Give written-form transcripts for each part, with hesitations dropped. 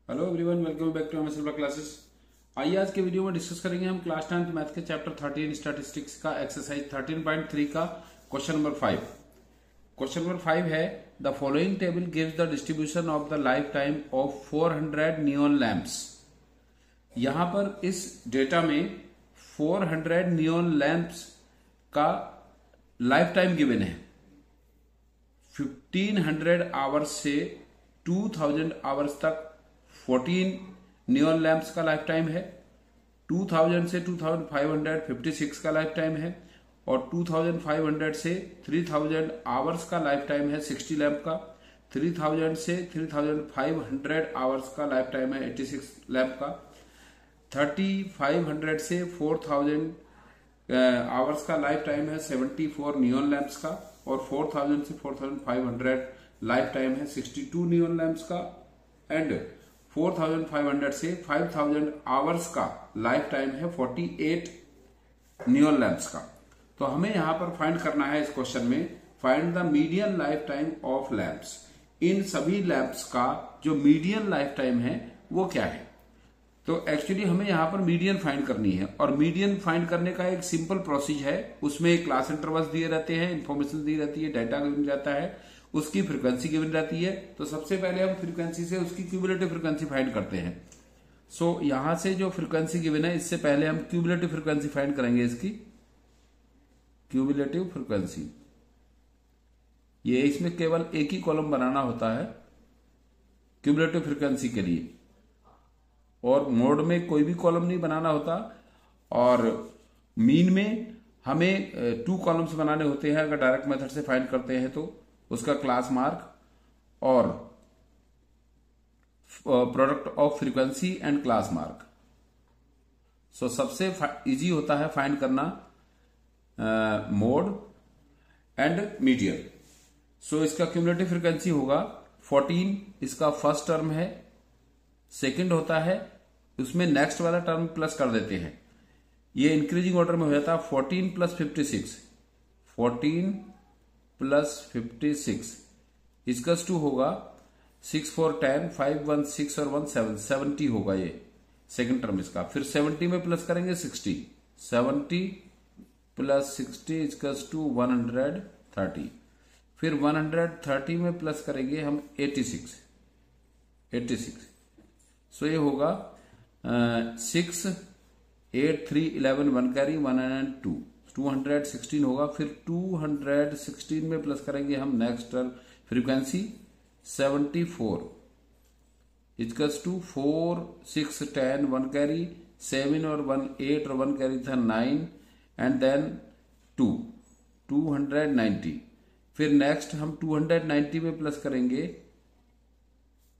Hello everyone, welcome back to MS classes. आइए आज के वीडियो में डिस्कस करेंगे हम क्लास 10th मैथ के चैप्टर 13 स्टैटिस्टिक्स का एक्सरसाइज 13.3 का क्वेश्चन नंबर 5। क्वेश्चन नंबर 5 है the following table gives the distribution of the life time of 400 neon lamps. यहां पर इस डेटा में 400 नियॉन लैंप्स का लाइफ टाइम गिवन है। 1500 आवर्स से 2000 आवर्स तक 14 नियॉन लैंप्स का लाइफ टाइम है। 2000 से 2556 का लाइफ टाइम है और 2500 से 3000 आवर्स का लाइफ टाइम है 60 लैंप का। 3000 से 3500 आवर्स का लाइफ टाइम है 86 लैंप का। 3500 से 4000 आवर्स का लाइफ टाइम है 74 नियॉन लैंप्स का और 4000 से 4500 लाइफ टाइम है 62 नियॉन लैंप्स का। एंड 4500 से 5000 आवर्स का लाइफ टाइम है 48 नियॉन लैंप्स का। तो हमें यहां पर फाइंड करना है इस क्वेश्चन में, find the median life time of lamps. इन सभी लैंप्स का जो मीडियन लाइफ टाइम है वो क्या है। तो एक्चुअली हमें यहां पर मीडियन फाइंड करनी है और मीडियन फाइंड करने का एक सिंपल प्रोसीजर है। उसमें क्लास इंटरवल्स दिए रहते हैं, इंफॉर्मेशन दी रहती है, डाटा गिवन जाता है, उसकी फ्रीक्वेंसी गिवन रहती है। तो सबसे पहले हम फ्रीक्वेंसी से उसकी क्यूमुलेटिव फ्रीक्वेंसी फाइंड करते हैं। सो यहां से जो फ्रीक्वेंसी गिवन है इससे पहले हम क्यूमुलेटिव फ्रीक्वेंसी फाइंड करेंगे। इसकी क्यूमुलेटिव फ्रीक्वेंसी, ये इसमें केवल एक ही कॉलम बनाना होता है क्यूमुलेटिव फ्रीक्वेंसी के लिए, और मोड में कोई भी कॉलम नहीं बनाना होता। और मीन में हमें 2 कॉलम्स बनाने होते हैं अगर डायरेक्ट मेथड से फाइंड करते हैं तो। उसका क्लास मार्क और product of frequency and class mark. So सबसे इजी होता है फाइंड करना मोड एंड मीडियन। सो इसका क्यूमुलेटिव फ्रीक्वेंसी होगा 14, इसका फर्स्ट टर्म है। सेकंड होता है, उसमें नेक्स्ट वाला टर्म प्लस कर देते हैं, ये इंक्रीजिंग ऑर्डर में हो जाता है 14 प्लस 56, 14 प्लस 56 इसकस टू होगा 6 4 10 5 1 6 और 1 7, 70 होगा ये सेकंड टर्म इसका। फिर 70 में प्लस करेंगे 60, 70 प्लस 60 इसकस टू 130। फिर 130 में प्लस करेंगे हम 86। सो ये होगा 6 8 3 11 1 कैरी 102, 216 होगा। फिर 216 में प्लस करेंगे हम next frequency 74 equals to 4 6 10 1 carry 7 और 1 8 और 1 कैरी था 9 एंड देन 290। फिर नेक्स्ट हम 290 में प्लस करेंगे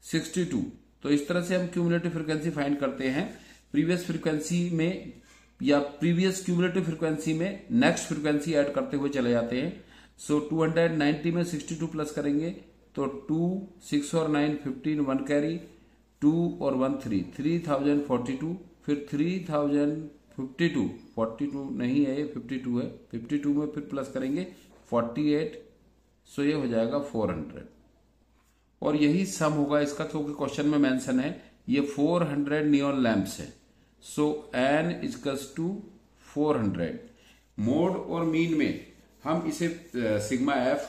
62। तो इस तरह से हम क्यूमुलेटिव फ्रीक्वेंसी फाइंड करते हैं। प्रीवियस फ्रीक्वेंसी में या प्रीवियस क्यूमुलेटिव फ्रीक्वेंसी में नेक्स्ट फ्रीक्वेंसी ऐड करते हुए चले जाते हैं। सो 290 में 62 प्लस करेंगे तो 2 6 और 9 15 1 कैरी 2 और 1 3 3042। फिर 3052 42 नहीं है, ये 52 है। 52 में फिर प्लस करेंगे 48। सो ये हो जाएगा 400 और यही सम होगा इसका, क्योंकि क्वेश्चन में मेंशन है ये 400 नियॉन लैंप्स है। सो n इक्वल्स टू 400। मोड और मीन में हम इसे सिग्मा f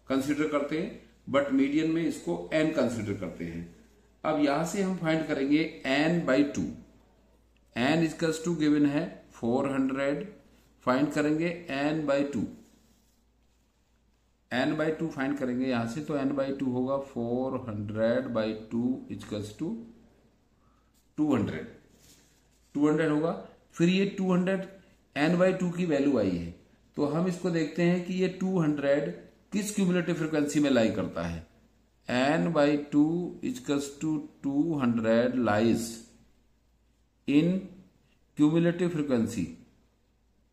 कंसीडर करते हैं, बट मीडियन में इसको n कंसीडर करते हैं। अब यहां से हम फाइंड करेंगे n/2। n equals to given है 400, फाइंड करेंगे n/2। n/2 फाइंड करेंगे यहां से, तो n/2 होगा 400/2 इक्वल्स टू 200 होगा। फिर ये 200 n/2 की वैल्यू आई है, तो हम इसको देखते हैं कि ये 200 किस क्यूमुलेटिव फ्रीक्वेंसी में लाई करता है। n/2 equals to 200 lies in cumulative frequency.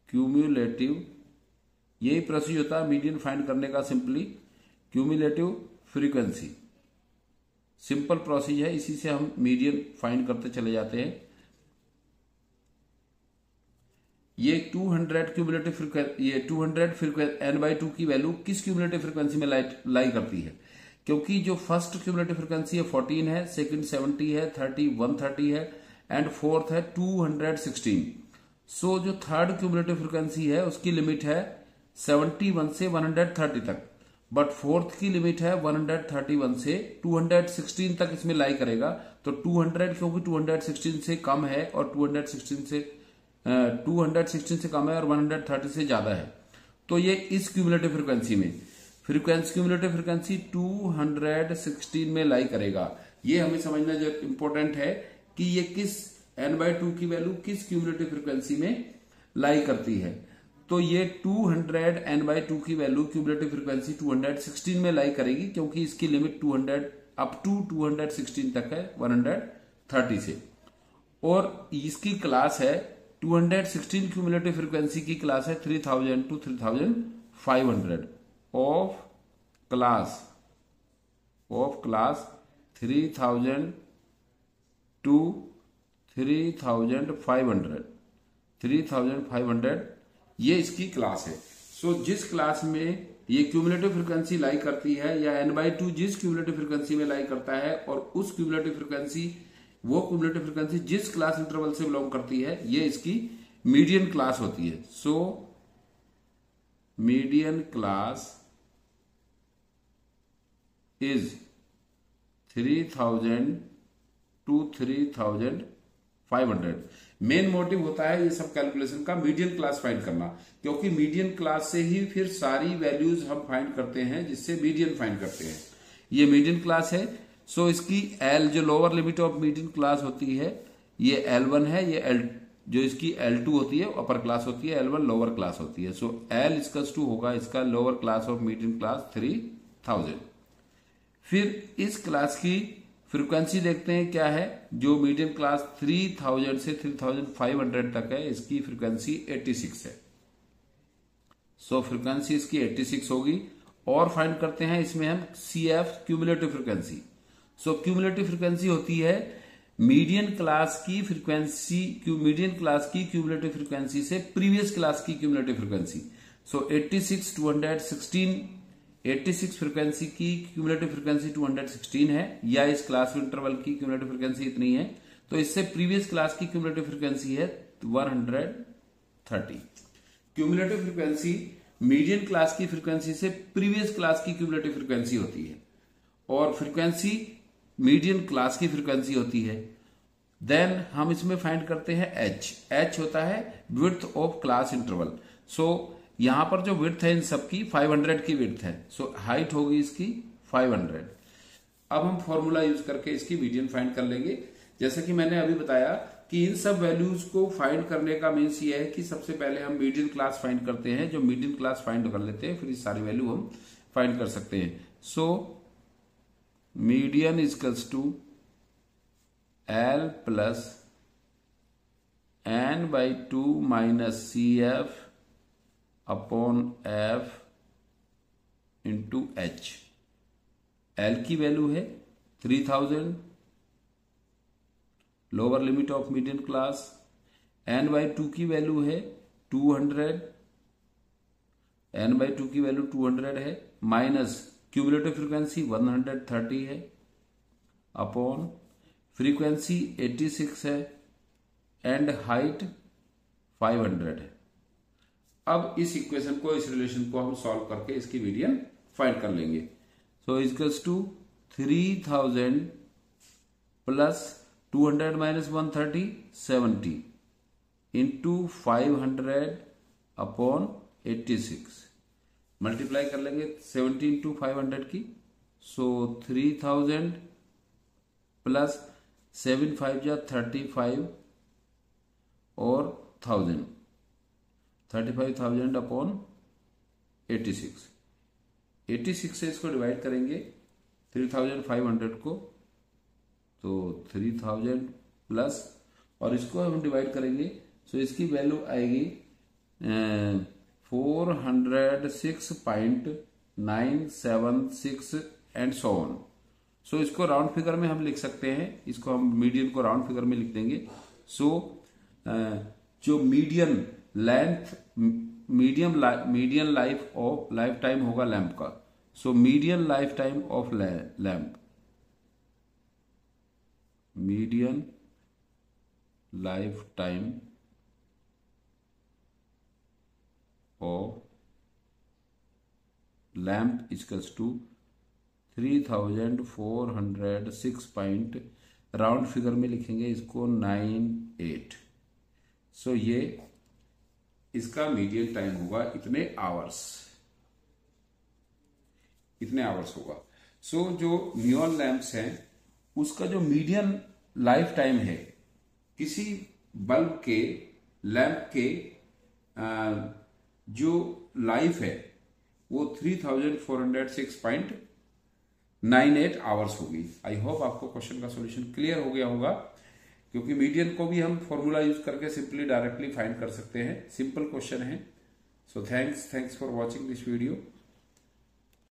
Cumulative, यही प्रोसीजर होता है मीडियन फाइंड करने का, simply cumulative frequency. Simple procedure है, इसी से हम मीडियन फाइंड करते चले जाते हैं। ये 200 क्यूमुलेटिव फ्रीक्वेंसी, ये 200 n/2 की वैल्यू किस क्यूमुलेटिव फ्रीक्वेंसी में लाई करती है। क्योंकि जो फर्स्ट क्यूमुलेटिव फ्रीक्वेंसी है 14 है, सेकंड 70 है, 30 130 है एंड फोर्थ है 216। सो जो थर्ड क्यूमुलेटिव फ्रीक्वेंसी है उसकी लिमिट है 71 से 130 तक, बट फोर्थ की लिमिट है 131 से 216 तक इसमें लाई करेगा। तो 200 क्योंकि 216 से कम है और 216 से कम है और 130 से ज्यादा है, तो ये इस क्यूमुलेटिव फ्रीक्वेंसी में क्यूमुलेटिव फ्रीक्वेंसी 216 में लाई करेगा। ये हमें समझना जो इंपॉर्टेंट है कि ये किस n/2 की वैल्यू किस क्यूमुलेटिव फ्रीक्वेंसी में लाई करती है। तो ये 200 n/2 की वैल्यू क्यूमुलेटिव फ्रीक्वेंसी 216 में लाई करेगी, क्योंकि इसकी लिमिट 200 अप टू 216 तक है 130 से, और इसकी क्लास है 216 क्यूमुलेटिव फ्रीक्वेंसी की क्लास है 3000 टू 3500 ऑफ क्लास 3000 टू 3500 ये इसकी क्लास है। सो जिस क्लास में ये क्यूमुलेटिव फ्रीक्वेंसी लाई करती है या n/2 जिस क्यूमुलेटिव फ्रीक्वेंसी में लाई करता है और उस क्यूमुलेटिव फ्रीक्वेंसी जिस क्लास इंटरवल से बिलोंग करती है, ये इसकी मीडियन क्लास होती है। So median class is 3000 to 3500। Main motive होता है ये सब कैलकुलेशन का मीडियन क्लास फाइंड करना, क्योंकि मीडियन क्लास से ही फिर सारी वैल्यूज हम फाइंड करते हैं, जिससे मीडियन फाइंड करते हैं। ये मीडियन क्लास है। सो इसकी L जो lower limit of median class होती है ये L1 है, ये L जो इसकी L2 होती है अपर क्लास होती है, L1 लोअर क्लास होती है। सो L इक्वल्स टू होगा इसका lower class of median class 3000। फिर इस क्लास की फ्रीक्वेंसी देखते हैं क्या है। जो मीडियम क्लास 3000 से 3500 तक है, इसकी फ्रीक्वेंसी 86 है। सो फ्रीक्वेंसी इसकी 86 होगी। और फाइंड करते हैं इसमें हम CF क्यूमुलेटिव फ्रीक्वेंसी। सो क्यूमुलेटिव फ्रीक्वेंसी होती है मीडियन क्लास की क्यूमुलेटिव फ्रीक्वेंसी से प्रीवियस क्लास की क्यूमुलेटिव फ्रीक्वेंसी। सो 86 फ्रीक्वेंसी की क्यूमुलेटिव फ्रीक्वेंसी 216 है, या इस क्लास इंटरवल की क्यूमुलेटिव फ्रीक्वेंसी इतनी है, तो इससे प्रीवियस क्लास की क्यूमुलेटिव फ्रीक्वेंसी है 130। क्यूमुलेटिव फ्रीक्वेंसी मीडियन क्लास की फ्रीक्वेंसी से प्रीवियस क्लास की क्यूमुलेटिव फ्रीक्वेंसी होती है, और फ्रीक्वेंसी मीडियन क्लास की फ्रीक्वेंसी होती है। देन हम इसमें फाइंड करते हैं H होता है विड्थ ऑफ क्लास इंटरवल। सो यहां पर जो विड्थ है इन सबकी 500 की विड्थ है। सो हाइट होगी इसकी 500। अब हम फॉर्मूला यूज करके इसकी मीडियन फाइंड कर लेंगे। जैसे कि मैंने अभी बताया कि इन सब वैल्यूज को फाइंड करने का मीन्स ये है कि सबसे पहले हम मीडियन क्लास फाइंड करते हैं। जो मीडियन क्लास फाइंड कर लेते हैं, फिर इस सारी वैल्यू हम फाइंड कर सकते हैं। So median equals to L plus n/2 minus CF upon F into H। L की वैल्यू है 3000 lower limit of median class, n/2 की वैल्यू है 200, n/2 की वैल्यू 200 है, माइनस क्यूमुलेटिव फ्रीक्वेंसी 130 है, अपॉन फ्रीक्वेंसी 86 है एंड हाइट 500 है। अब इस इक्वेशन को, इस रिलेशन को हम सॉल्व करके इसकी मीडियन फाइंड कर लेंगे। So equals to 3000 plus 200 minus 130 70 into 500 upon 86 multiply कर लेंगे 70 इंटू 500 की। सो 3000 प्लस 7 5 जा 35 और 35,000 अपॉन 86 से इसको डिवाइड करेंगे 3500 को, तो 3000 प्लस और इसको हम डिवाइड करेंगे। सो इसकी वैल्यू आएगी 406.976 एंड सो ऑन। सो इसको राउंड फिगर में हम लिख सकते हैं, इसको हम मीडियन को राउंड फिगर में लिख देंगे। सो जो median length median life time होगा लैंप का, so median life time of lamp, median life time of lamp equals to 3406 point, round figure में लिखेंगे इसको 98। सो ये इसका मीडियन टाइम होगा, इतने आवर्स होगा। सो जो नियॉन लैंप्स हैं उसका जो मीडियन लाइफ टाइम है, किसी बल्ब के लैंप के जो लाइफ है वो 3406.98 आवर्स होगी। आई होप आपको क्वेश्चन का सॉल्यूशन क्लियर हो गया होगा, क्योंकि मीडियन को भी हम फॉर्मूला यूज करके सिंपली डायरेक्टली फाइंड कर सकते हैं। सिंपल क्वेश्चन है। So thanks for watching this video.